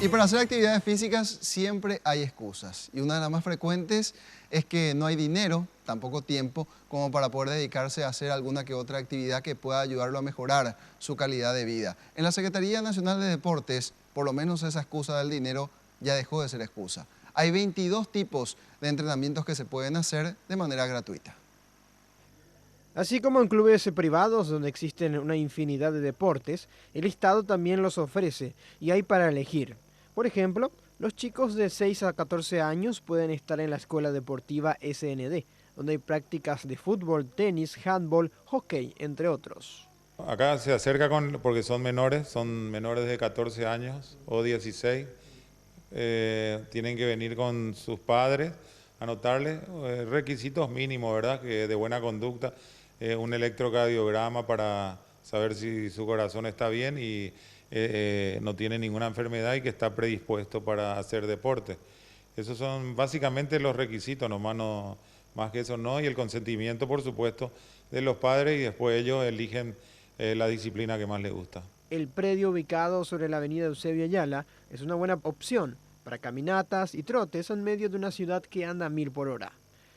Y para hacer actividades físicas siempre hay excusas. Y una de las más frecuentes es que no hay dinero, tampoco tiempo, como para poder dedicarse a hacer alguna que otra actividad que pueda ayudarlo a mejorar su calidad de vida. En la Secretaría Nacional de Deportes, por lo menos esa excusa del dinero ya dejó de ser excusa. Hay 22 tipos de entrenamientos que se pueden hacer de manera gratuita. Así como en clubes privados donde existen una infinidad de deportes, el Estado también los ofrece y hay para elegir. Por ejemplo, los chicos de 6 a 14 años pueden estar en la escuela deportiva SND, donde hay prácticas de fútbol, tenis, handball, hockey, entre otros. Acá se acerca porque son menores de 14 años o 16. Tienen que venir con sus padres, anotarles requisitos mínimos, ¿verdad? Que de buena conducta, un electrocardiograma para saber si su corazón está bien y no tiene ninguna enfermedad y que está predispuesto para hacer deporte. Esos son básicamente los requisitos, nomás no, más que eso no, y el consentimiento, por supuesto, de los padres, y después ellos eligen la disciplina que más les gusta. El predio ubicado sobre la avenida Eusebio Ayala es una buena opción para caminatas y trotes en medio de una ciudad que anda a 1000 por hora.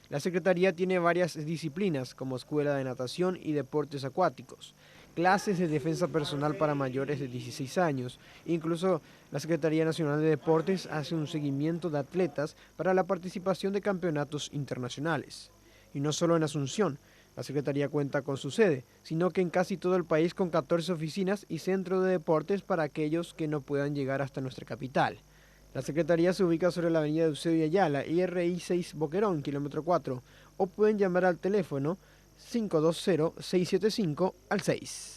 La Secretaría tiene varias disciplinas como escuela de natación y deportes acuáticos, clases de defensa personal para mayores de 16 años. Incluso la Secretaría Nacional de Deportes hace un seguimiento de atletas para la participación de campeonatos internacionales. Y no solo en Asunción, la Secretaría cuenta con su sede, sino que en casi todo el país con 14 oficinas y centros de deportes para aquellos que no puedan llegar hasta nuestra capital. La Secretaría se ubica sobre la avenida Eusebio Ayala y RI 6 Boquerón, kilómetro 4, o pueden llamar al teléfono 520-675 al 6.